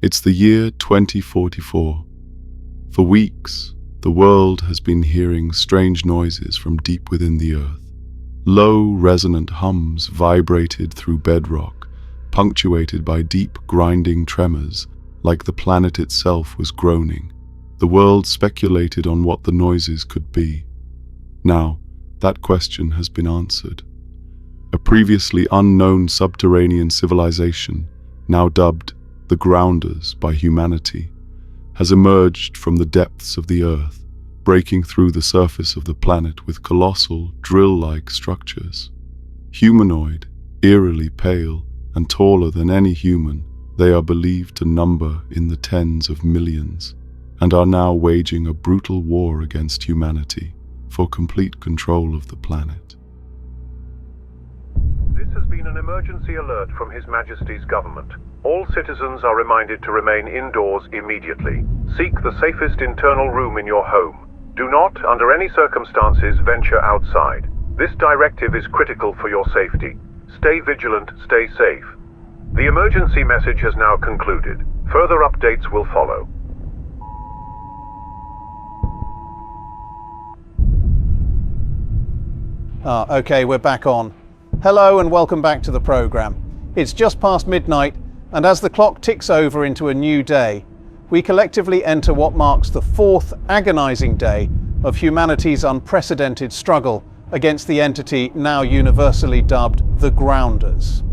It's the year 2044. For weeks, the world has been hearing strange noises from deep within the earth. Low, resonant hums vibrated through bedrock, punctuated by deep, grinding tremors, like the planet itself was groaning. The world speculated on what the noises could be. Now, that question has been answered. A previously unknown subterranean civilization, now dubbed the Grounders by humanity, has emerged from the depths of the earth, breaking through the surface of the planet with colossal, drill-like structures. Humanoid, eerily pale, and taller than any human, they are believed to number in the tens of millions, and are now waging a brutal war against humanity for complete control of the planet. This has been an emergency alert from His Majesty's government. All citizens are reminded to remain indoors immediately. Seek the safest internal room in your home. Do not, under any circumstances, venture outside. This directive is critical for your safety. Stay vigilant, stay safe. The emergency message has now concluded. Further updates will follow. Okay, we're back on. Hello and welcome back to the program. It's just past midnight, and as the clock ticks over into a new day, we collectively enter what marks the fourth agonizing day of humanity's unprecedented struggle against the entity now universally dubbed the Grounders.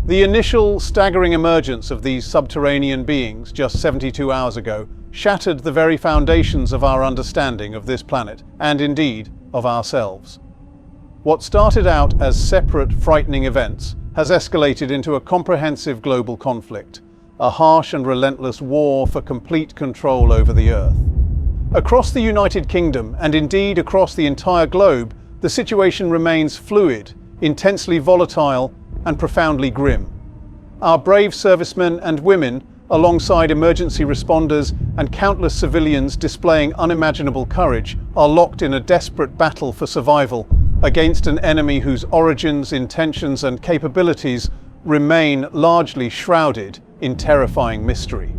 The initial staggering emergence of these subterranean beings just 72 hours ago shattered the very foundations of our understanding of this planet, and indeed of ourselves. What started out as separate, frightening events has escalated into a comprehensive global conflict, a harsh and relentless war for complete control over the Earth. Across the United Kingdom, and indeed across the entire globe, the situation remains fluid, intensely volatile, and profoundly grim. Our brave servicemen and women, alongside emergency responders and countless civilians displaying unimaginable courage, are locked in a desperate battle for survival against an enemy whose origins, intentions, and capabilities remain largely shrouded in terrifying mystery.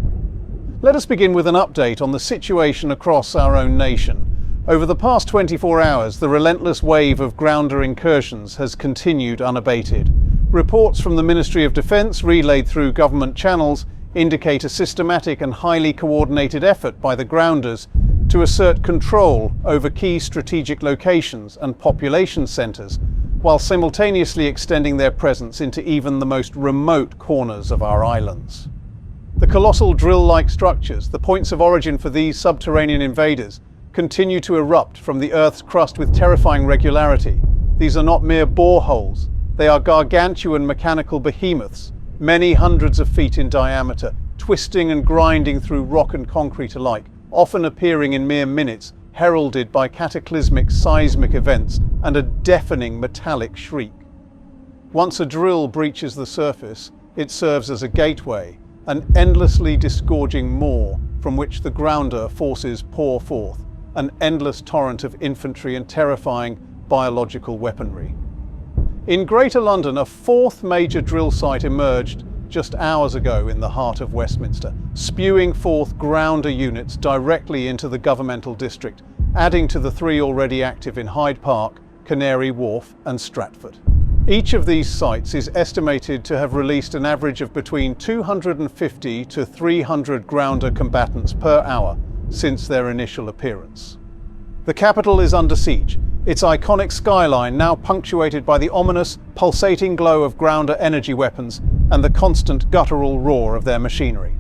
Let us begin with an update on the situation across our own nation. Over the past 24 hours, the relentless wave of grounder incursions has continued unabated. Reports from the Ministry of Defence, relayed through government channels, indicate a systematic and highly coordinated effort by the Grounders to assert control over key strategic locations and population centres, while simultaneously extending their presence into even the most remote corners of our islands. The colossal drill-like structures, the points of origin for these subterranean invaders, continue to erupt from the Earth's crust with terrifying regularity. These are not mere boreholes. They are gargantuan mechanical behemoths, many hundreds of feet in diameter, twisting and grinding through rock and concrete alike, often appearing in mere minutes, heralded by cataclysmic seismic events and a deafening metallic shriek. Once a drill breaches the surface, it serves as a gateway, an endlessly disgorging maw from which the Grounder forces pour forth an endless torrent of infantry and terrifying biological weaponry. In Greater London, a fourth major drill site emerged just hours ago in the heart of Westminster, spewing forth Grounder units directly into the governmental district, adding to the three already active in Hyde Park, Canary Wharf and Stratford. Each of these sites is estimated to have released an average of between 250 to 300 Grounder combatants per hour since their initial appearance. The capital is under siege, its iconic skyline now punctuated by the ominous, pulsating glow of Grounder energy weapons and the constant guttural roar of their machinery.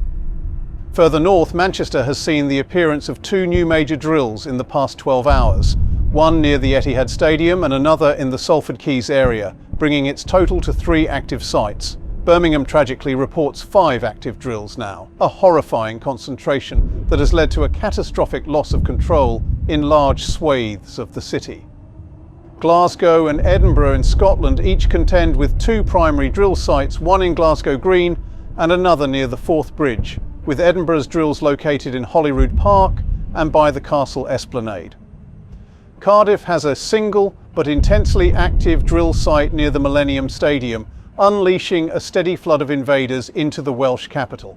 Further north, Manchester has seen the appearance of two new major drills in the past 12 hours, one near the Etihad Stadium and another in the Salford Quays area, bringing its total to 3 active sites. Birmingham tragically reports 5 active drills now, a horrifying concentration that has led to a catastrophic loss of control in large swathes of the city. Glasgow and Edinburgh in Scotland each contend with 2 primary drill sites, one in Glasgow Green and another near the Forth Bridge, with Edinburgh's drills located in Holyrood Park and by the Castle Esplanade. Cardiff has a single but intensely active drill site near the Millennium Stadium, unleashing a steady flood of invaders into the Welsh capital.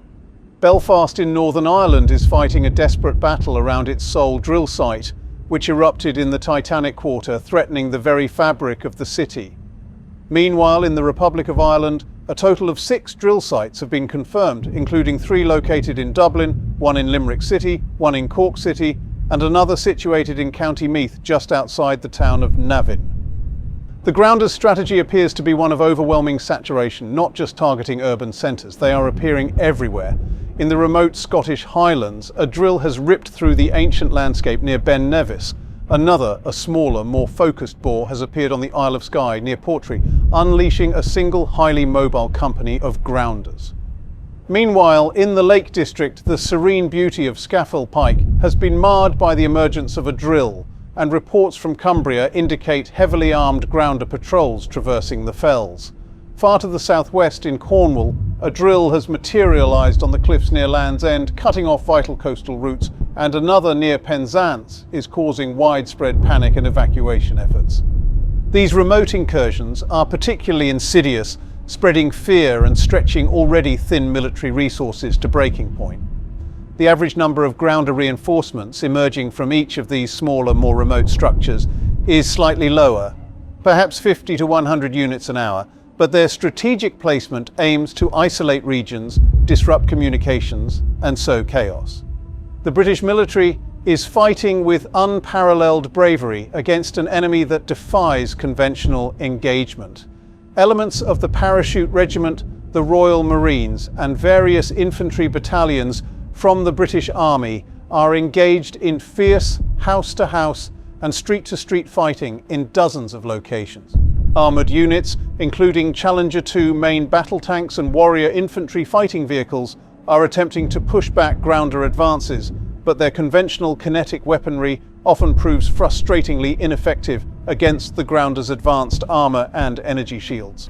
Belfast in Northern Ireland is fighting a desperate battle around its sole drill site, which erupted in the Titanic Quarter, threatening the very fabric of the city. Meanwhile, in the Republic of Ireland, a total of 6 drill sites have been confirmed, including 3 located in Dublin, 1 in Limerick City, 1 in Cork City, and another situated in County Meath, just outside the town of Navan. The grounders' strategy appears to be one of overwhelming saturation, not just targeting urban centres. They are appearing everywhere. In the remote Scottish Highlands, a drill has ripped through the ancient landscape near Ben Nevis. Another, a smaller, more focused bore has appeared on the Isle of Skye near Portree, unleashing a single highly mobile company of grounders. Meanwhile, in the Lake District, the serene beauty of Scafell Pike has been marred by the emergence of a drill, and reports from Cumbria indicate heavily armed grounder patrols traversing the fells. Far to the southwest in Cornwall, a drill has materialised on the cliffs near Land's End, cutting off vital coastal routes, and another near Penzance is causing widespread panic and evacuation efforts. These remote incursions are particularly insidious, spreading fear and stretching already thin military resources to breaking point. The average number of grounder reinforcements emerging from each of these smaller, more remote structures is slightly lower, perhaps 50 to 100 units an hour, but their strategic placement aims to isolate regions, disrupt communications, and sow chaos. The British military is fighting with unparalleled bravery against an enemy that defies conventional engagement. Elements of the Parachute Regiment, the Royal Marines, and various infantry battalions from the British Army are engaged in fierce house-to-house and street-to-street fighting in dozens of locations. Armoured units, including Challenger 2 main battle tanks and Warrior infantry fighting vehicles, are attempting to push back grounder advances, but their conventional kinetic weaponry often proves frustratingly ineffective against the grounders' advanced armour and energy shields.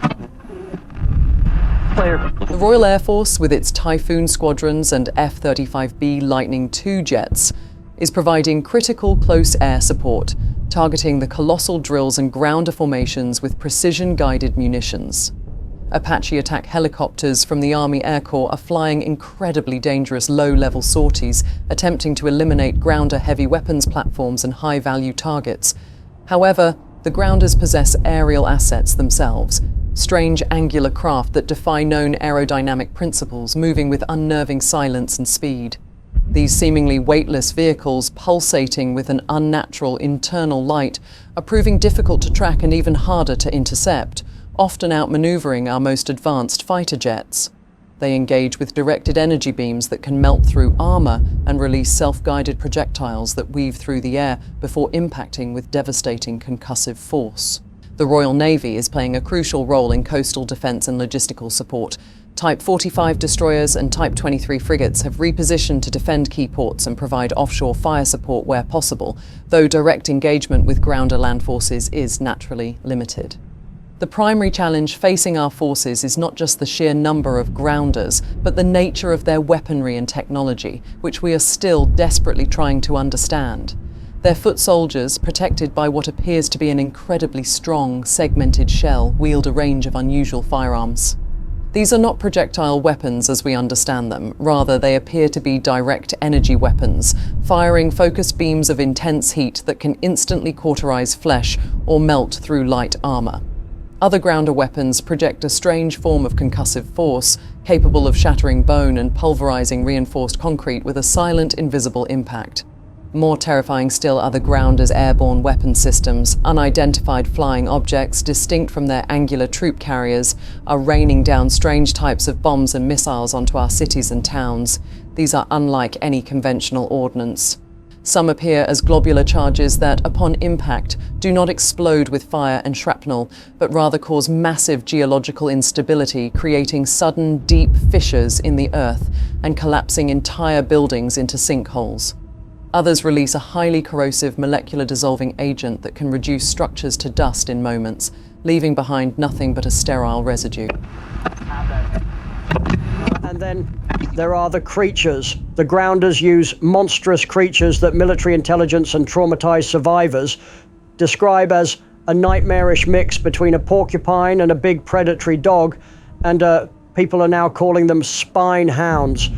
The Royal Air Force, with its Typhoon squadrons and F-35B Lightning II jets, is providing critical close air support, targeting the colossal drills and grounder formations with precision-guided munitions. Apache attack helicopters from the Army Air Corps are flying incredibly dangerous low-level sorties, attempting to eliminate grounder heavy weapons platforms and high-value targets. However, the grounders possess aerial assets themselves, strange angular craft that defy known aerodynamic principles, moving with unnerving silence and speed. These seemingly weightless vehicles, pulsating with an unnatural internal light, are proving difficult to track and even harder to intercept, often outmaneuvering our most advanced fighter jets. They engage with directed energy beams that can melt through armour and release self-guided projectiles that weave through the air before impacting with devastating concussive force. The Royal Navy is playing a crucial role in coastal defence and logistical support. Type 45 destroyers and Type 23 frigates have repositioned to defend key ports and provide offshore fire support where possible, though direct engagement with grounder land forces is naturally limited. The primary challenge facing our forces is not just the sheer number of grounders, but the nature of their weaponry and technology, which we are still desperately trying to understand. Their foot soldiers, protected by what appears to be an incredibly strong, segmented shell, wield a range of unusual firearms. These are not projectile weapons as we understand them. Rather, they appear to be direct energy weapons, firing focused beams of intense heat that can instantly cauterize flesh or melt through light armor. Other grounder weapons project a strange form of concussive force, capable of shattering bone and pulverizing reinforced concrete with a silent, invisible impact. More terrifying still are the grounders' airborne weapon systems. Unidentified flying objects, distinct from their angular troop carriers, are raining down strange types of bombs and missiles onto our cities and towns. These are unlike any conventional ordnance. Some appear as globular charges that, upon impact, do not explode with fire and shrapnel, but rather cause massive geological instability, creating sudden, deep fissures in the earth and collapsing entire buildings into sinkholes. Others release a highly corrosive molecular dissolving agent that can reduce structures to dust in moments, leaving behind nothing but a sterile residue. And then there are the creatures. The grounders use monstrous creatures that military intelligence and traumatized survivors describe as a nightmarish mix between a porcupine and a big predatory dog, and people are now calling them spine hounds.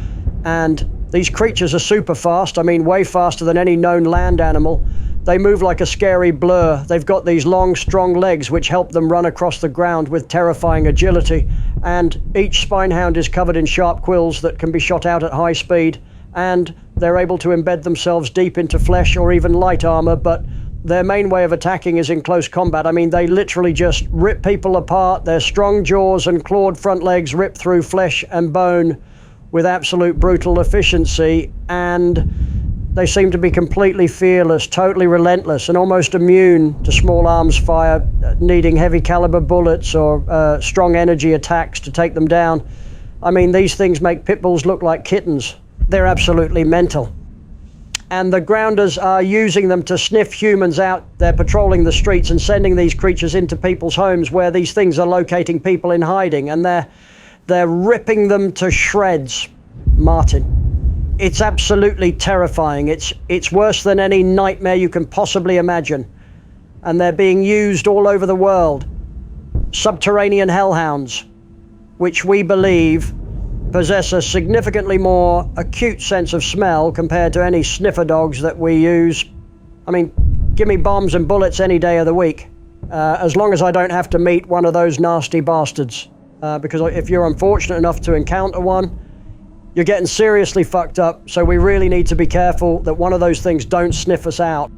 And these creatures are super fast. I mean, way faster than any known land animal. They move like a scary blur. They've got these long, strong legs which help them run across the ground with terrifying agility. And each spinehound is covered in sharp quills that can be shot out at high speed. And they're able to embed themselves deep into flesh or even light armor, but their main way of attacking is in close combat. I mean, they literally just rip people apart. Their strong jaws and clawed front legs rip through flesh and bone with absolute brutal efficiency, and they seem to be completely fearless, totally relentless, and almost immune to small arms fire, needing heavy caliber bullets or strong energy attacks to take them down. I mean, these things make pit bulls look like kittens. They're absolutely mental. And the grounders are using them to sniff humans out. They're patrolling the streets and sending these creatures into people's homes where these things are locating people in hiding, and they're ripping them to shreds. Martin, it's absolutely terrifying. It's worse than any nightmare you can possibly imagine. And they're being used all over the world. Subterranean hellhounds, which we believe possess a significantly more acute sense of smell compared to any sniffer dogs that we use. I mean, give me bombs and bullets any day of the week, as long as I don't have to meet one of those nasty bastards. Because if you're unfortunate enough to encounter one, you're getting seriously fucked up, so we really need to be careful that one of those things don't sniff us out.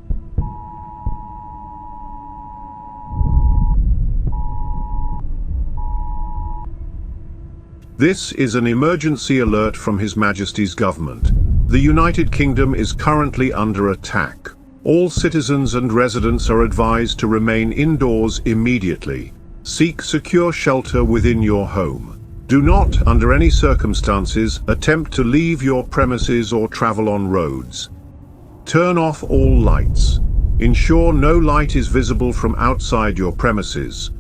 This is an emergency alert from His Majesty's government. The United Kingdom is currently under attack. All citizens and residents are advised to remain indoors immediately. Seek secure shelter within your home. Do not, under any circumstances, attempt to leave your premises or travel on roads. Turn off all lights. Ensure no light is visible from outside your premises.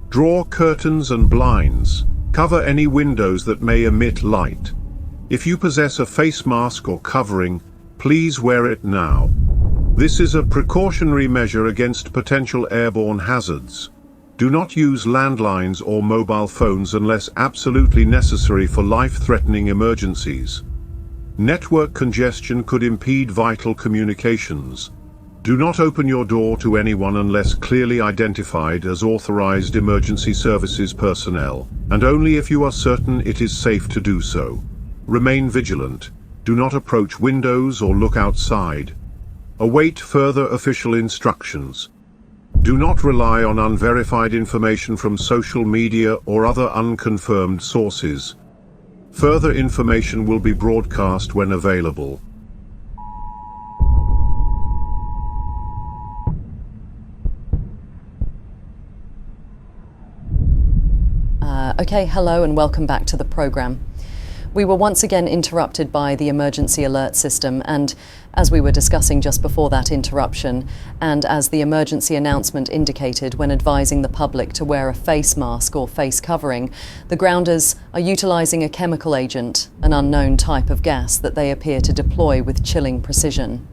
Draw curtains and blinds. Cover any windows that may emit light. If you possess a face mask or covering, please wear it now. This is a precautionary measure against potential airborne hazards. Do not use landlines or mobile phones unless absolutely necessary for life-threatening emergencies. Network congestion could impede vital communications. Do not open your door to anyone unless clearly identified as authorized emergency services personnel, and only if you are certain it is safe to do so. Remain vigilant. Do not approach windows or look outside. Await further official instructions. Do not rely on unverified information from social media or other unconfirmed sources. Further information will be broadcast when available. Okay, hello and welcome back to the programme. We were once again interrupted by the emergency alert system, and as we were discussing just before that interruption, and as the emergency announcement indicated when advising the public to wear a face mask or face covering, the grounders are utilising a chemical agent, an unknown type of gas that they appear to deploy with chilling precision.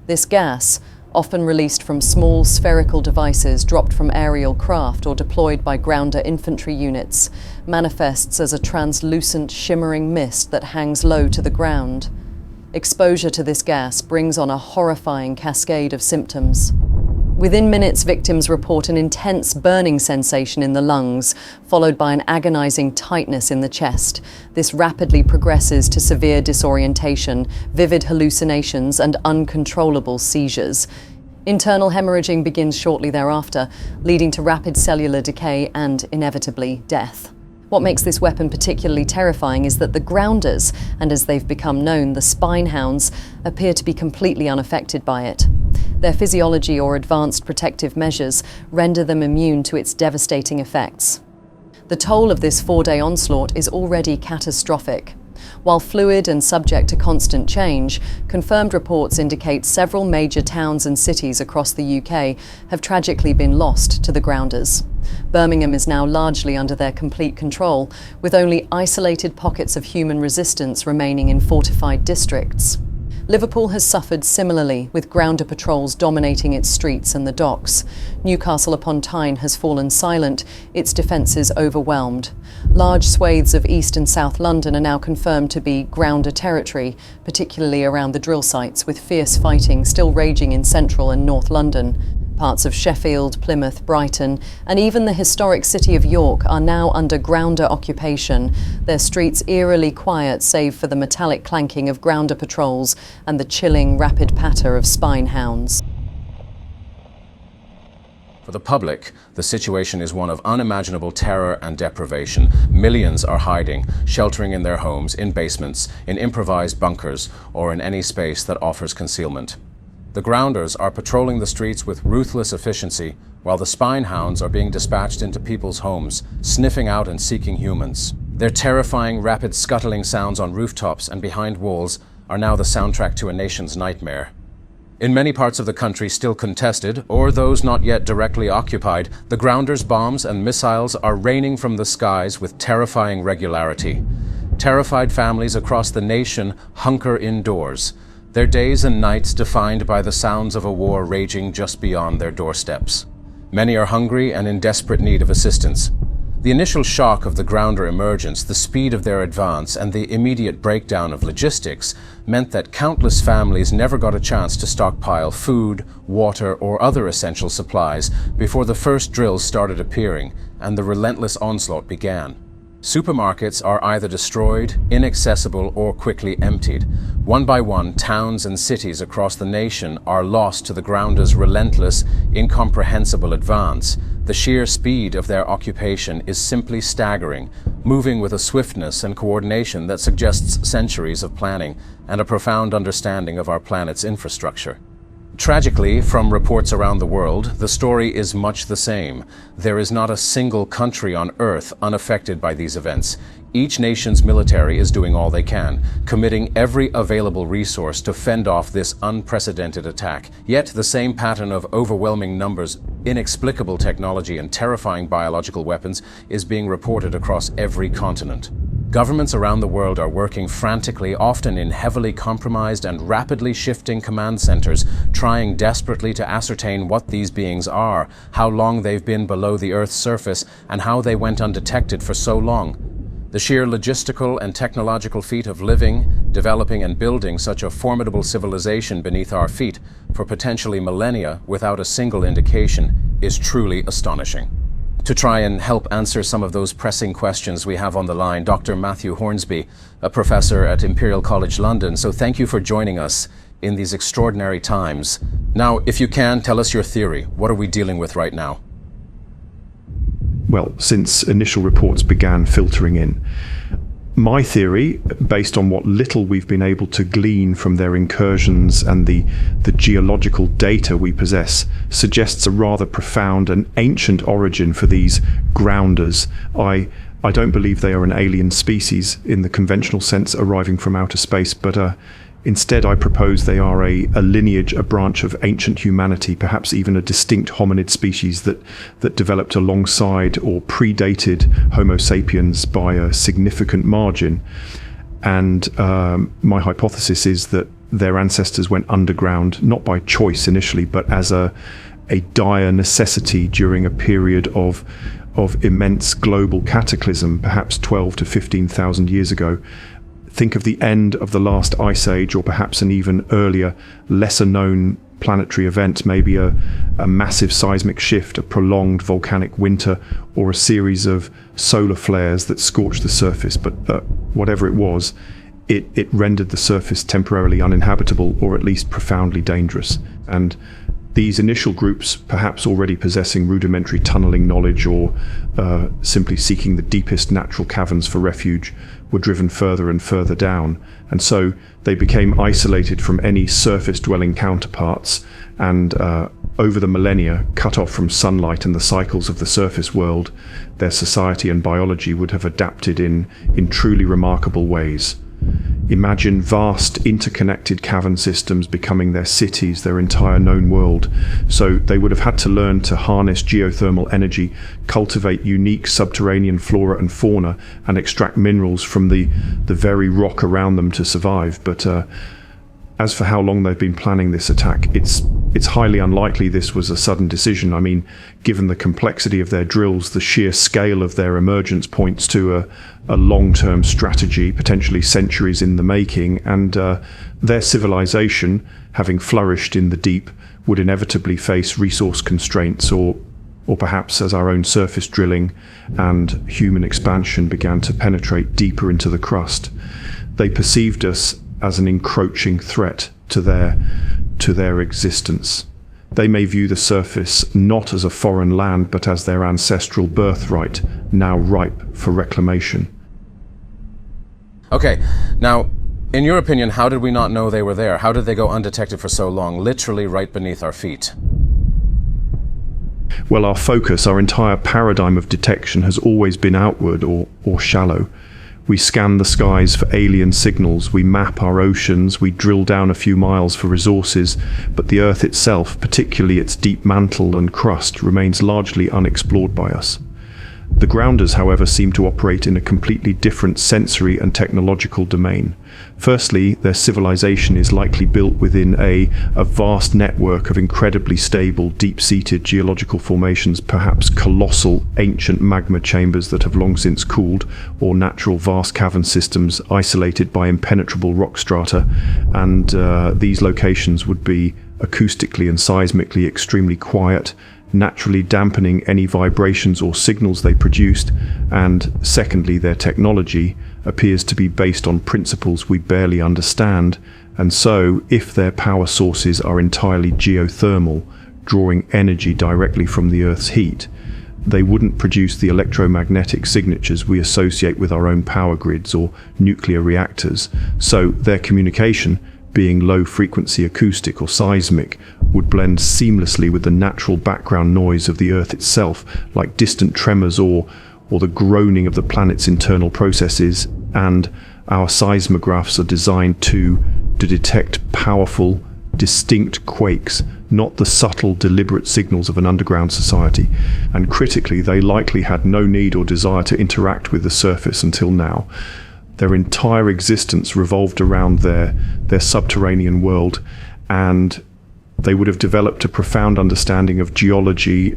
This gas, often released from small spherical devices dropped from aerial craft or deployed by grounder infantry units, manifests as a translucent shimmering mist that hangs low to the ground. Exposure to this gas brings on a horrifying cascade of symptoms. Within minutes, victims report an intense burning sensation in the lungs, followed by an agonizing tightness in the chest. This rapidly progresses to severe disorientation, vivid hallucinations, and uncontrollable seizures. Internal hemorrhaging begins shortly thereafter, leading to rapid cellular decay and, inevitably, death. What makes this weapon particularly terrifying is that the grounders, and as they've become known, the spinehounds, appear to be completely unaffected by it. Their physiology or advanced protective measures render them immune to its devastating effects. The toll of this 4-day onslaught is already catastrophic. While fluid and subject to constant change, confirmed reports indicate several major towns and cities across the UK have tragically been lost to the grounders. Birmingham is now largely under their complete control, with only isolated pockets of human resistance remaining in fortified districts. Liverpool has suffered similarly, with grounder patrols dominating its streets and the docks. Newcastle upon Tyne has fallen silent, its defences overwhelmed. Large swathes of East and South London are now confirmed to be grounder territory, particularly around the drill sites, with fierce fighting still raging in central and north London. Parts of Sheffield, Plymouth, Brighton, and even the historic city of York are now under grounder occupation, their streets eerily quiet save for the metallic clanking of grounder patrols and the chilling, rapid patter of spine hounds. For the public, the situation is one of unimaginable terror and deprivation. Millions are hiding, sheltering in their homes, in basements, in improvised bunkers, or in any space that offers concealment. The grounders are patrolling the streets with ruthless efficiency, while the spine hounds are being dispatched into people's homes, sniffing out and seeking humans. Their terrifying, rapid scuttling sounds on rooftops and behind walls are now the soundtrack to a nation's nightmare. In many parts of the country still contested, or those not yet directly occupied, the grounders' bombs and missiles are raining from the skies with terrifying regularity. Terrified families across the nation hunker indoors, their days and nights defined by the sounds of a war raging just beyond their doorsteps. Many are hungry and in desperate need of assistance. The initial shock of the grounder emergence, the speed of their advance, and the immediate breakdown of logistics meant that countless families never got a chance to stockpile food, water, or other essential supplies before the first drills started appearing and the relentless onslaught began. Supermarkets are either destroyed, inaccessible, or quickly emptied. One by one, towns and cities across the nation are lost to the grounders' relentless, incomprehensible advance. The sheer speed of their occupation is simply staggering, moving with a swiftness and coordination that suggests centuries of planning and a profound understanding of our planet's infrastructure. Tragically, from reports around the world, the story is much the same. There is not a single country on Earth unaffected by these events. Each nation's military is doing all they can, committing every available resource to fend off this unprecedented attack. Yet the same pattern of overwhelming numbers, inexplicable technology, and terrifying biological weapons is being reported across every continent. Governments around the world are working frantically, often in heavily compromised and rapidly shifting command centers, trying desperately to ascertain what these beings are, how long they've been below the Earth's surface, and how they went undetected for so long. The sheer logistical and technological feat of living, developing, and building such a formidable civilization beneath our feet for potentially millennia without a single indication is truly astonishing. To try and help answer some of those pressing questions, we have on the line Dr. Matthew Hornsby, a professor at Imperial College London. So thank you for joining us in these extraordinary times. Now, if you can, tell us your theory. What are we dealing with right now? Well, since initial reports began filtering in, my theory, based on what little we've been able to glean from their incursions and the geological data we possess, suggests a rather profound and ancient origin for these grounders. I don't believe they are an alien species in the conventional sense arriving from outer space, but instead I propose they are a lineage, a branch of ancient humanity, perhaps even a distinct hominid species that developed alongside or predated Homo sapiens by a significant margin. And my hypothesis is that their ancestors went underground, not by choice initially, but as a dire necessity during a period of immense global cataclysm, perhaps 12 to 15,000 years ago. Think of the end of the last ice age, or perhaps an even earlier, lesser known planetary event, maybe a massive seismic shift, a prolonged volcanic winter, or a series of solar flares that scorched the surface. But whatever it was, it rendered the surface temporarily uninhabitable, or at least profoundly dangerous. And these initial groups, perhaps already possessing rudimentary tunneling knowledge or simply seeking the deepest natural caverns for refuge, were driven further and further down. And so they became isolated from any surface-dwelling counterparts and over the millennia, cut off from sunlight and the cycles of the surface world, their society and biology would have adapted in truly remarkable ways. Imagine vast interconnected cavern systems becoming their cities, their entire known world. So they would have had to learn to harness geothermal energy, cultivate unique subterranean flora and fauna, and extract minerals from the very rock around them to survive. But As for how long they've been planning this attack, it's highly unlikely this was a sudden decision. I mean, given the complexity of their drills, the sheer scale of their emergence points to a long-term strategy, potentially centuries in the making, and their civilization, having flourished in the deep, would inevitably face resource constraints, or perhaps as our own surface drilling and human expansion began to penetrate deeper into the crust, they perceived us as an encroaching threat to their existence. They may view the surface not as a foreign land, but as their ancestral birthright, now ripe for reclamation. Okay, now, in your opinion, how did we not know they were there? How did they go undetected for so long, literally right beneath our feet? Well, our focus, our entire paradigm of detection has always been outward or shallow. We scan the skies for alien signals, we map our oceans, we drill down a few miles for resources, but the Earth itself, particularly its deep mantle and crust, remains largely unexplored by us. The grounders, however, seem to operate in a completely different sensory and technological domain. Firstly, their civilization is likely built within a vast network of incredibly stable, deep-seated geological formations, perhaps colossal ancient magma chambers that have long since cooled, or natural vast cavern systems isolated by impenetrable rock strata, and these locations would be acoustically and seismically extremely quiet, naturally dampening any vibrations or signals they produced, and secondly, their technology appears to be based on principles we barely understand, and so, if their power sources are entirely geothermal, drawing energy directly from the Earth's heat, they wouldn't produce the electromagnetic signatures we associate with our own power grids or nuclear reactors, so their communication, being low-frequency acoustic or seismic, would blend seamlessly with the natural background noise of the Earth itself, like distant tremors or the groaning of the planet's internal processes, and our seismographs are designed to detect powerful, distinct quakes, not the subtle, deliberate signals of an underground society. And critically, they likely had no need or desire to interact with the surface until now. Their entire existence revolved around their subterranean world, and they would have developed a profound understanding of geology,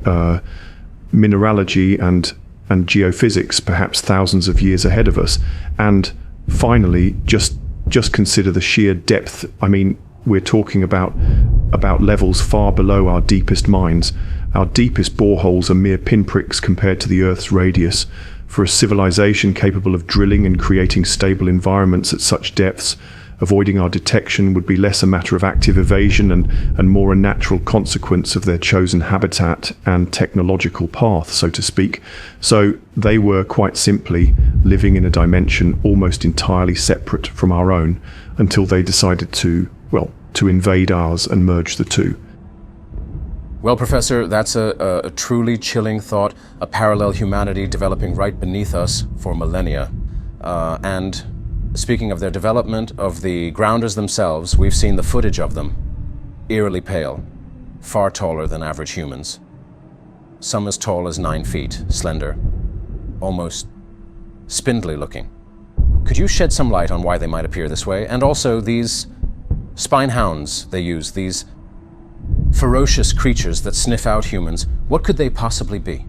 mineralogy, and geophysics, perhaps thousands of years ahead of us. And finally, just consider the sheer depth. I mean, we're talking about levels far below our deepest mines. Our deepest boreholes are mere pinpricks compared to the Earth's radius. For a civilization capable of drilling and creating stable environments at such depths, avoiding our detection would be less a matter of active evasion and more a natural consequence of their chosen habitat and technological path, so to speak. So they were quite simply living in a dimension almost entirely separate from our own, until they decided to invade ours and merge the two. Well, Professor, that's a truly chilling thought, a parallel humanity developing right beneath us for millennia. And speaking of their development, of the grounders themselves, we've seen the footage of them. Eerily pale, far taller than average humans. Some as tall as 9 feet, slender, almost spindly looking. Could you shed some light on why they might appear this way? And also these spine hounds they use, these ferocious creatures that sniff out humans, what could they possibly be?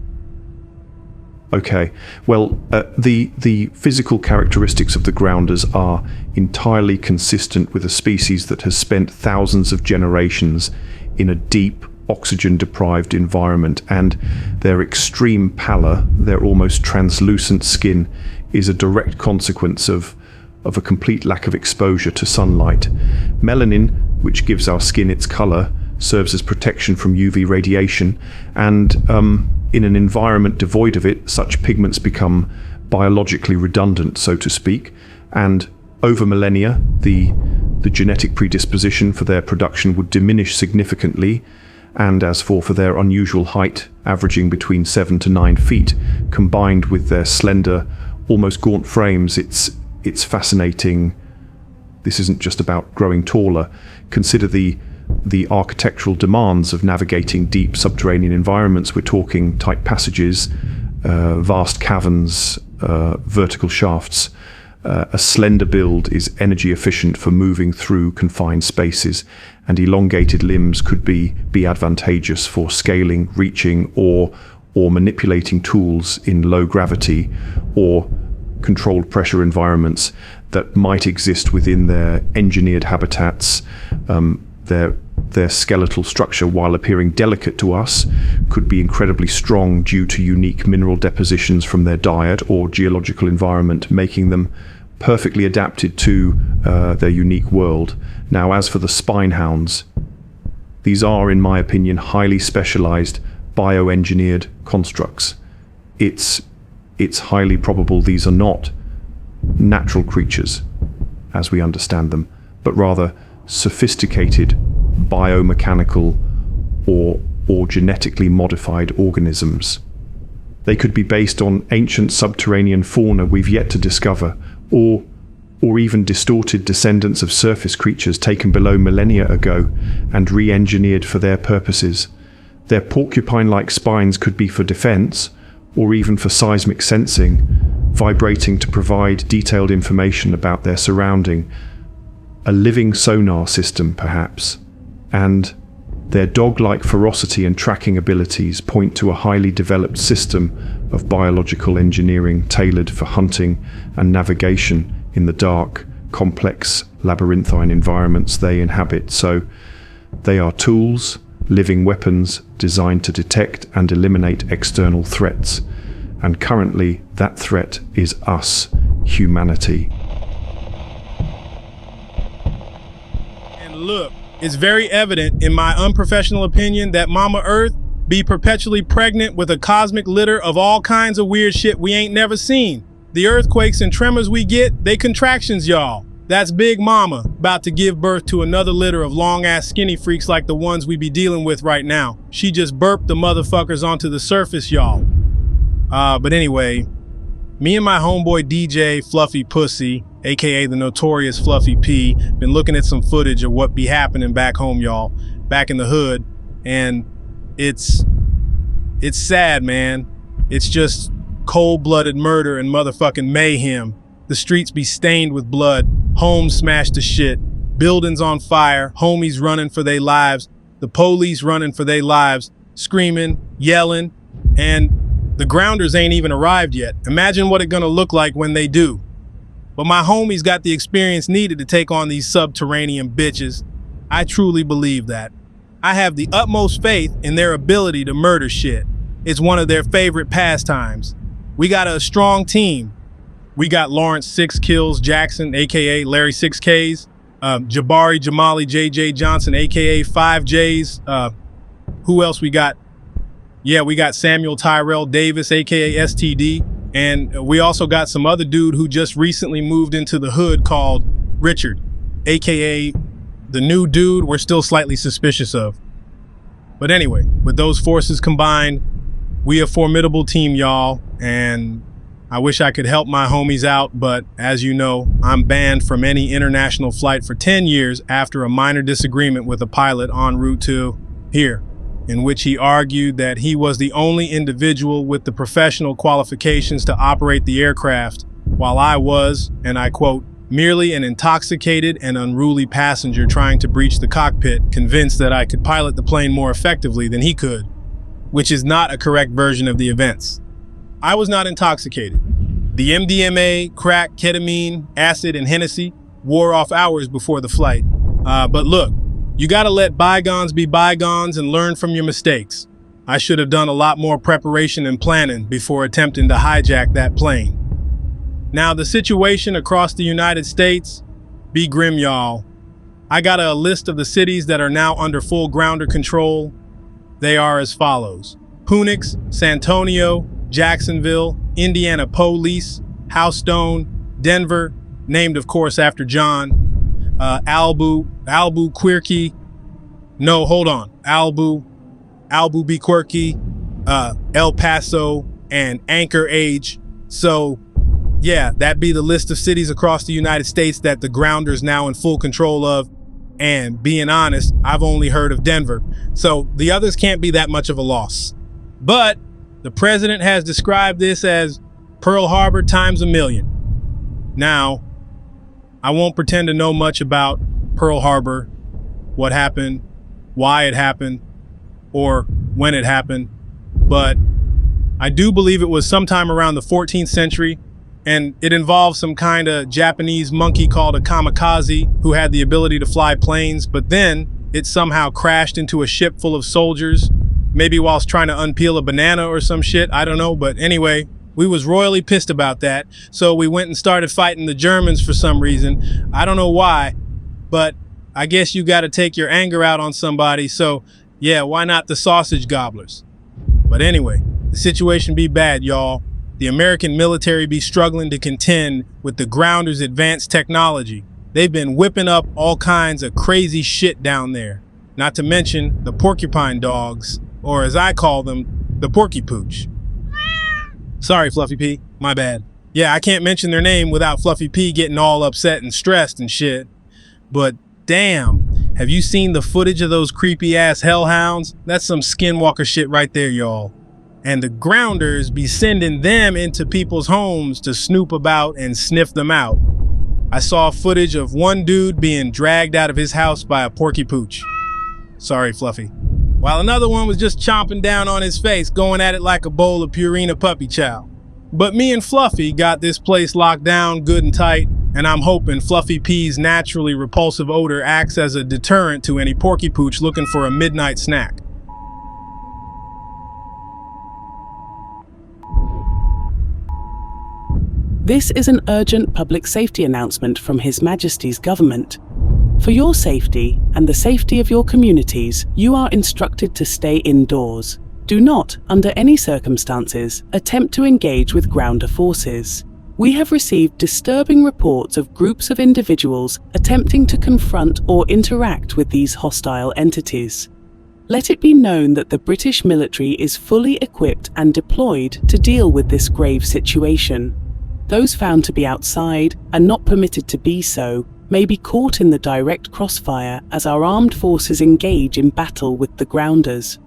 Okay, well, the physical characteristics of the grounders are entirely consistent with a species that has spent thousands of generations in a deep, oxygen-deprived environment, and their extreme pallor, their almost translucent skin, is a direct consequence of a complete lack of exposure to sunlight. Melanin, which gives our skin its color, serves as protection from UV radiation, and in an environment devoid of it, such pigments become biologically redundant, so to speak, and over millennia, the genetic predisposition for their production would diminish significantly, and as for their unusual height, averaging between 7 to 9 feet, combined with their slender, almost gaunt frames, it's fascinating. This isn't just about growing taller. Consider the architectural demands of navigating deep subterranean environments. We're talking tight passages, vast caverns, vertical shafts. A slender build is energy efficient for moving through confined spaces, and elongated limbs could be advantageous for scaling, reaching, or manipulating tools in low gravity or controlled pressure environments that might exist within their engineered habitats. Their skeletal structure, while appearing delicate to us, could be incredibly strong due to unique mineral depositions from their diet or geological environment, making them perfectly adapted to their unique world. Now, as for the spine hounds, these are, in my opinion, highly specialized bioengineered constructs. It's highly probable these are not natural creatures as we understand them, but rather sophisticated biomechanical or genetically modified organisms. They could be based on ancient subterranean fauna we've yet to discover, or even distorted descendants of surface creatures taken below millennia ago and re-engineered for their purposes. Their porcupine-like spines could be for defense, or even for seismic sensing, vibrating to provide detailed information about their surrounding, a living sonar system perhaps, and their dog-like ferocity and tracking abilities point to a highly developed system of biological engineering tailored for hunting and navigation in the dark, complex, labyrinthine environments they inhabit. So they are tools, living weapons designed to detect and eliminate external threats. And currently, that threat is us, humanity. And look, it's very evident, in my unprofessional opinion, that Mama Earth be perpetually pregnant with a cosmic litter of all kinds of weird shit we ain't never seen. The earthquakes and tremors we get, they contractions, y'all. That's Big Mama, about to give birth to another litter of long-ass skinny freaks like the ones we be dealing with right now. She just burped the motherfuckers onto the surface, y'all. But anyway, me and my homeboy DJ Fluffy Pussy, aka the notorious Fluffy P, been looking at some footage of what be happening back home, y'all, back in the hood, and it's sad, man. It's just cold-blooded murder and motherfucking mayhem. The streets be stained with blood, homes smashed to shit, buildings on fire, homies running for their lives, the police running for their lives, screaming, yelling, and the grounders ain't even arrived yet. Imagine what it's gonna look like when they do. But my homies got the experience needed to take on these subterranean bitches. I truly believe that. I have the utmost faith in their ability to murder shit. It's one of their favorite pastimes. We got a strong team. We got Lawrence 6 Kills Jackson, aka Larry 6Ks, Jabari Jamali JJ Johnson, aka 5Js. Who else we got? Yeah, we got Samuel Tyrell Davis, aka STD. And we also got some other dude who just recently moved into the hood called Richard, aka the new dude we're still slightly suspicious of. But anyway, with those forces combined, we a formidable team, y'all, and I wish I could help my homies out, but as you know, I'm banned from any international flight for 10 years after a minor disagreement with a pilot en route to here, in which he argued that he was the only individual with the professional qualifications to operate the aircraft, while I was, and I quote, merely an intoxicated and unruly passenger trying to breach the cockpit, convinced that I could pilot the plane more effectively than he could, which is not a correct version of the events. I was not intoxicated. The MDMA, crack, ketamine, acid, and Hennessy wore off hours before the flight. But look, you gotta let bygones be bygones and learn from your mistakes. I should have done a lot more preparation and planning before attempting to hijack that plane. Now, the situation across the United States, be grim, y'all. I got a list of the cities that are now under full grounder control. They are as follows: Phoenix, San Antonio, Jacksonville, Indiana Police, Houston, Denver, named of course after John, Albuquerque, El Paso, and Anchorage. So yeah, that be the list of cities across the United States that the grounder's now in full control of. And being honest, I've only heard of Denver. So the others can't be that much of a loss. But the president has described this as Pearl Harbor times a million. Now, I won't pretend to know much about Pearl Harbor, what happened, why it happened, or when it happened, but I do believe it was sometime around the 14th century, and it involved some kind of Japanese monkey called a kamikaze who had the ability to fly planes, but then it somehow crashed into a ship full of soldiers, maybe whilst trying to unpeel a banana or some shit, I don't know, but anyway, we was royally pissed about that, so we went and started fighting the Germans for some reason. I don't know why, but I guess you gotta take your anger out on somebody, so yeah, why not the sausage gobblers? But anyway, the situation be bad, y'all. The American military be struggling to contend with the grounders' advanced technology. They've been whipping up all kinds of crazy shit down there. Not to mention the porcupine dogs, or as I call them, the porky pooch. Sorry, Fluffy P, my bad. Yeah, I can't mention their name without Fluffy P getting all upset and stressed and shit. But damn, have you seen the footage of those creepy ass hellhounds? That's some skinwalker shit right there, y'all. And the grounders be sending them into people's homes to snoop about and sniff them out. I saw footage of one dude being dragged out of his house by a porky pooch. Sorry, Fluffy. While another one was just chomping down on his face, going at it like a bowl of Purina puppy chow. But me and Fluffy got this place locked down good and tight, and I'm hoping Fluffy P's naturally repulsive odor acts as a deterrent to any porky pooch looking for a midnight snack. This is an urgent public safety announcement from His Majesty's government. For your safety and the safety of your communities, you are instructed to stay indoors. Do not, under any circumstances, attempt to engage with grounder forces. We have received disturbing reports of groups of individuals attempting to confront or interact with these hostile entities. Let it be known that the British military is fully equipped and deployed to deal with this grave situation. Those found to be outside and not permitted to be so may be caught in the direct crossfire as our armed forces engage in battle with the grounders.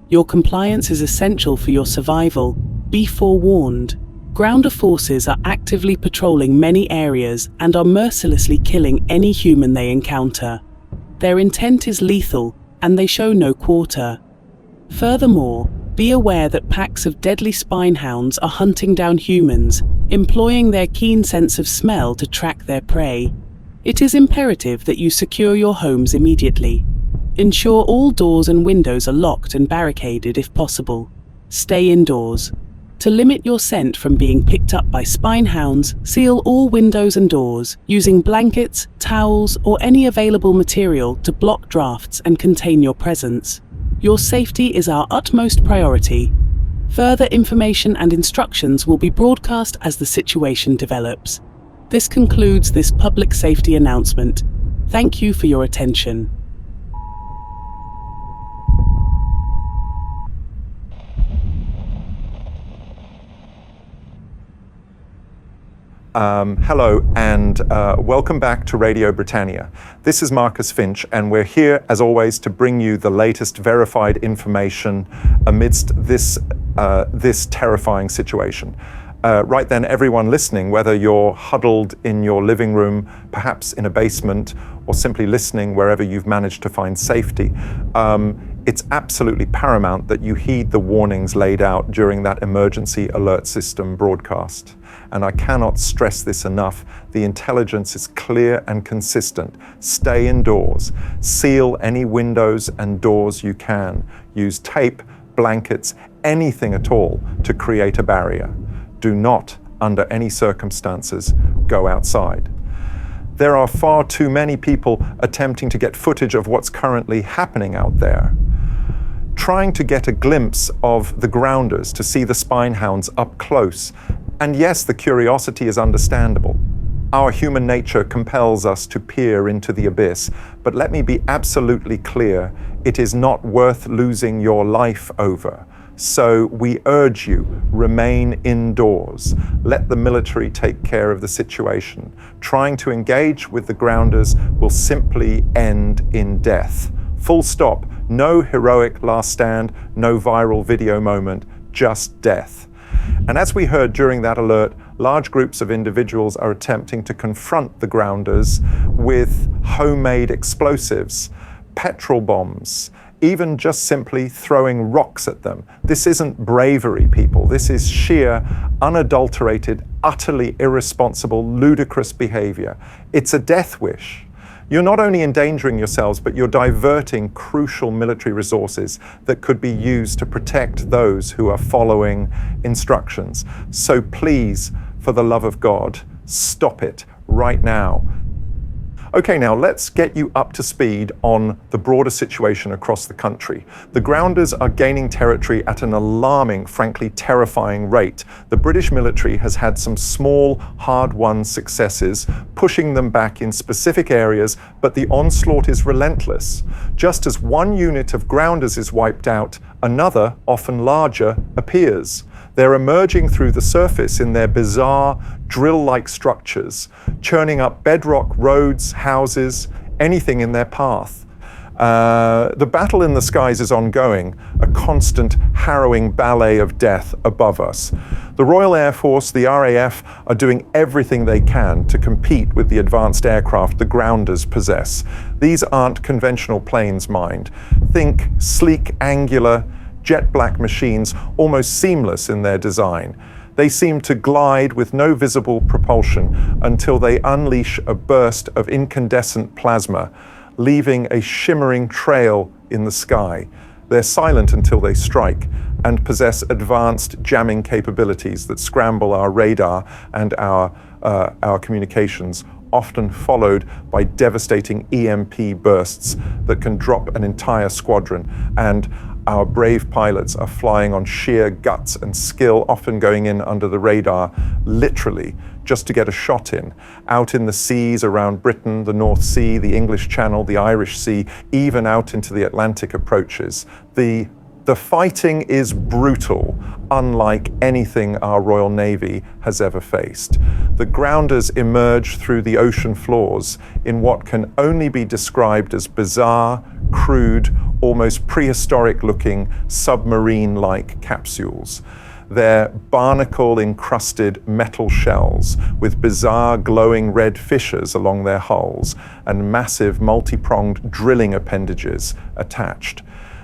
Your compliance is essential for your survival. Be forewarned. Grounder forces are actively patrolling many areas and are mercilessly killing any human they encounter. Their intent is lethal, and they show no quarter. Furthermore, be aware that packs of deadly spinehounds are hunting down humans, employing their keen sense of smell to track their prey. It is imperative that you secure your homes immediately. Ensure all doors and windows are locked and barricaded if possible. Stay indoors. To limit your scent from being picked up by spinehounds, seal all windows and doors using blankets, towels, or any available material to block drafts and contain your presence. Your safety is our utmost priority. Further information and instructions will be broadcast as the situation develops. This concludes this public safety announcement. Thank you for your attention. Hello and welcome back to Radio Britannia. This is Marcus Finch, and we're here as always to bring you the latest verified information amidst this terrifying situation. Right then, everyone listening, whether you're huddled in your living room, perhaps in a basement, or simply listening wherever you've managed to find safety, it's absolutely paramount that you heed the warnings laid out during that emergency alert system broadcast. And I cannot stress this enough. The intelligence is clear and consistent. Stay indoors. Seal any windows and doors you can. Use tape, blankets, anything at all to create a barrier. Do not, under any circumstances, go outside. There are far too many people attempting to get footage of what's currently happening out there. Trying to get a glimpse of the grounders to see the spinehounds up close. And yes, the curiosity is understandable. Our human nature compels us to peer into the abyss, but let me be absolutely clear, it is not worth losing your life over. So we urge you, remain indoors. Let the military take care of the situation. Trying to engage with the grounders will simply end in death. Full stop. No heroic last stand, no viral video moment, just death. And as we heard during that alert, large groups of individuals are attempting to confront the grounders with homemade explosives, petrol bombs, even just simply throwing rocks at them. This isn't bravery, people. This is sheer, unadulterated, utterly irresponsible, ludicrous behavior. It's a death wish. You're not only endangering yourselves, but you're diverting crucial military resources that could be used to protect those who are following instructions. So please, for the love of God, stop it right now. Okay, now let's get you up to speed on the broader situation across the country. The grounders are gaining territory at an alarming, frankly terrifying rate. The British military has had some small, hard-won successes, pushing them back in specific areas, but the onslaught is relentless. Just as one unit of grounders is wiped out, another, often larger, appears. They're emerging through the surface in their bizarre, drill-like structures, churning up bedrock, roads, houses, anything in their path. The battle in the skies is ongoing, a constant, harrowing ballet of death above us. The Royal Air Force, the RAF, are doing everything they can to compete with the advanced aircraft the grounders possess. These aren't conventional planes, mind. Think sleek, angular, jet black machines, almost seamless in their design. They seem to glide with no visible propulsion until they unleash a burst of incandescent plasma, leaving a shimmering trail in the sky. They're silent until they strike and possess advanced jamming capabilities that scramble our radar and our communications, often followed by devastating EMP bursts that can drop an entire squadron. And our brave pilots are flying on sheer guts and skill, often going in under the radar, literally, just to get a shot in. Out in the seas around Britain, the North Sea, the English Channel, the Irish Sea, even out into the Atlantic approaches. The fighting is brutal, unlike anything our Royal Navy has ever faced. The grounders emerge through the ocean floors in what can only be described as bizarre, crude, almost prehistoric-looking submarine-like capsules. They're barnacle-encrusted metal shells with bizarre glowing red fissures along their hulls and massive multi-pronged drilling appendages attached.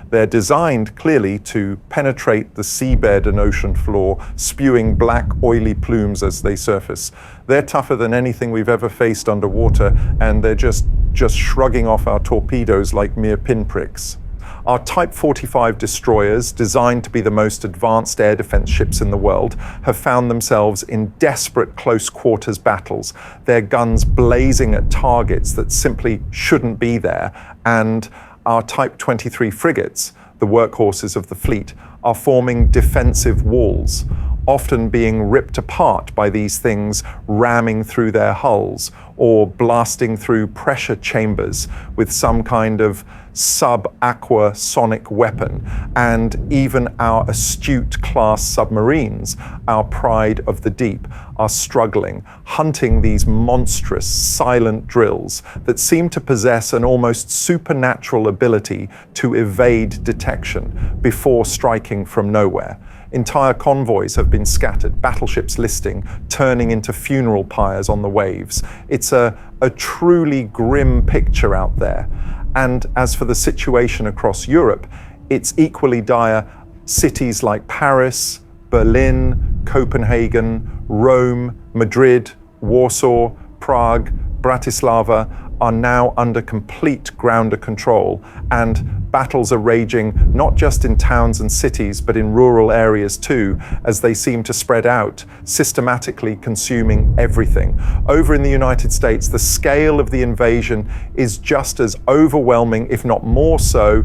They're designed clearly to penetrate the seabed and ocean floor, spewing black, oily plumes as they surface. They're tougher than anything we've ever faced underwater, and they're just shrugging off our torpedoes like mere pinpricks. Our Type 45 destroyers, designed to be the most advanced air defense ships in the world, have found themselves in desperate close quarters battles, their guns blazing at targets that simply shouldn't be there, and our Type 23 frigates, the workhorses of the fleet, are forming defensive walls, often being ripped apart by these things ramming through their hulls or blasting through pressure chambers with some kind of sub-aqua sonic weapon. And even our astute class submarines, our pride of the deep, are struggling, hunting these monstrous silent drills that seem to possess an almost supernatural ability to evade detection before striking from nowhere. Entire convoys have been scattered, battleships listing, turning into funeral pyres on the waves. It's a truly grim picture out there. And as for the situation across Europe, it's equally dire. Cities like Paris, Berlin, Copenhagen, Rome, Madrid, Warsaw, Prague, Bratislava are now under complete grounder control, and battles are raging not just in towns and cities, but in rural areas too, as they seem to spread out, systematically consuming everything. Over in the United States, the scale of the invasion is just as overwhelming, if not more so.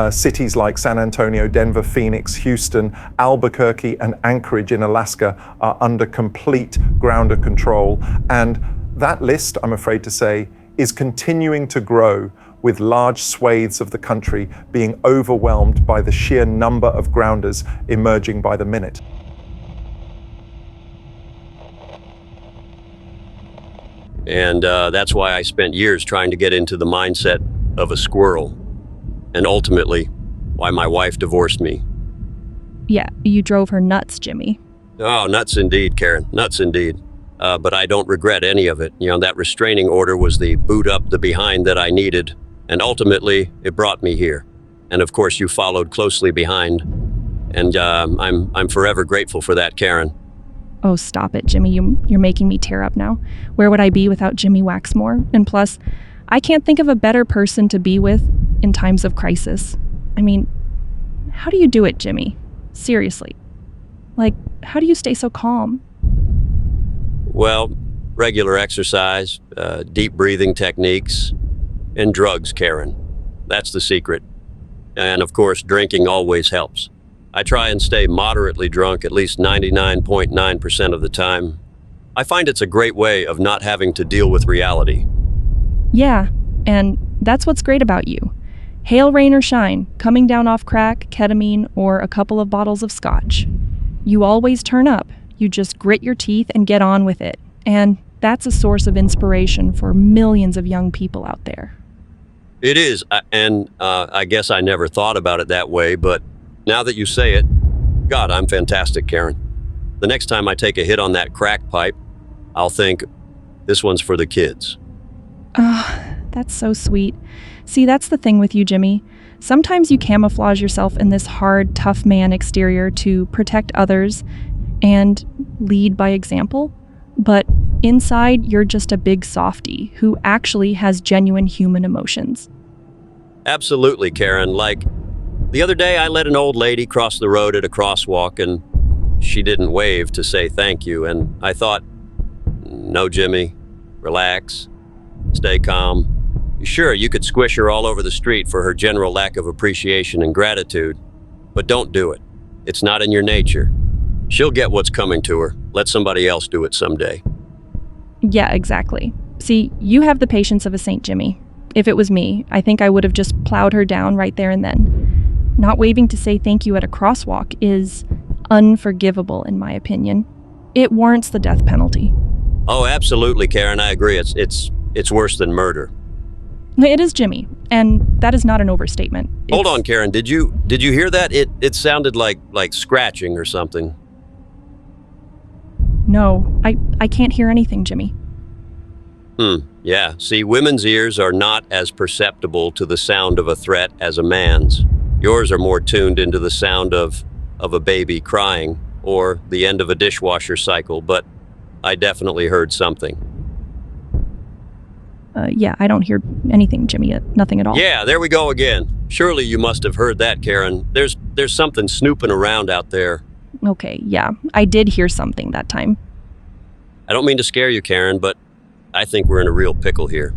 Cities like San Antonio, Denver, Phoenix, Houston, Albuquerque, and Anchorage in Alaska are under complete grounder control. And that list, I'm afraid to say, is continuing to grow, with large swathes of the country being overwhelmed by the sheer number of grounders emerging by the minute. And that's why I spent years trying to get into the mindset of a squirrel, and ultimately why my wife divorced me. Yeah, you drove her nuts, Jimmy. Oh, nuts indeed, Karen. Nuts indeed. But I don't regret any of it. That restraining order was the boot up the behind that I needed. And ultimately, it brought me here. And of course, you followed closely behind. And I'm forever grateful for that, Karen. Oh, stop it, Jimmy. You're making me tear up now. Where would I be without Jimmy Waxmore? And plus, I can't think of a better person to be with in times of crisis. I mean, how do you do it, Jimmy? Seriously. Like, how do you stay so calm? Well, regular exercise, deep breathing techniques, and drugs, Karen. That's the secret. And of course, drinking always helps. I try and stay moderately drunk at least 99.9% of the time. I find it's a great way of not having to deal with reality. Yeah, and that's what's great about you. Hail, rain, or shine, coming down off crack, ketamine, or a couple of bottles of scotch. You always turn up. You just grit your teeth and get on with it. And that's a source of inspiration for millions of young people out there. It is, and I guess I never thought about it that way, but now that you say it, God, I'm fantastic, Karen. The next time I take a hit on that crack pipe, I'll think, this one's for the kids. That's so sweet. See, that's the thing with you, Jimmy. Sometimes you camouflage yourself in this hard, tough man exterior to protect others and lead by example. But inside, you're just a big softie who actually has genuine human emotions. Absolutely, Karen. Like, the other day I let an old lady cross the road at a crosswalk and she didn't wave to say thank you. And I thought, no, Jimmy, relax, stay calm. Sure, you could squish her all over the street for her general lack of appreciation and gratitude, but don't do it. It's not in your nature. She'll get what's coming to her. Let somebody else do it someday. Yeah, exactly. See, you have the patience of a saint, Jimmy. If it was me, I think I would have just plowed her down right there and then. Not waving to say thank you at a crosswalk is unforgivable, in my opinion. It warrants the death penalty. Oh, absolutely, Karen. I agree. It's worse than murder. It is, Jimmy, and that is not an overstatement. Hold on, Karen. Did you hear that? It sounded like scratching or something. No, I can't hear anything, Jimmy. Yeah. See, women's ears are not as perceptible to the sound of a threat as a man's. Yours are more tuned into the sound of a baby crying or the end of a dishwasher cycle, but I definitely heard something. Yeah, I don't hear anything, Jimmy. Nothing at all. Yeah, there we go again. Surely you must have heard that, Karen. There's something snooping around out there. Okay, yeah. I did hear something that time. I don't mean to scare you, Karen, but I think we're in a real pickle here.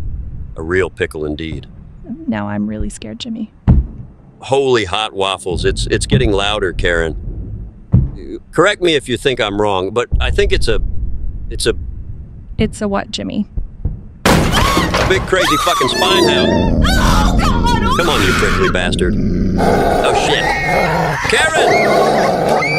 A real pickle indeed. Now I'm really scared, Jimmy. Holy hot waffles. It's getting louder, Karen. Correct me if you think I'm wrong, but I think it's a... It's a what, Jimmy? A big crazy fucking spine hound. Come on, you prickly bastard. Oh shit. Karen!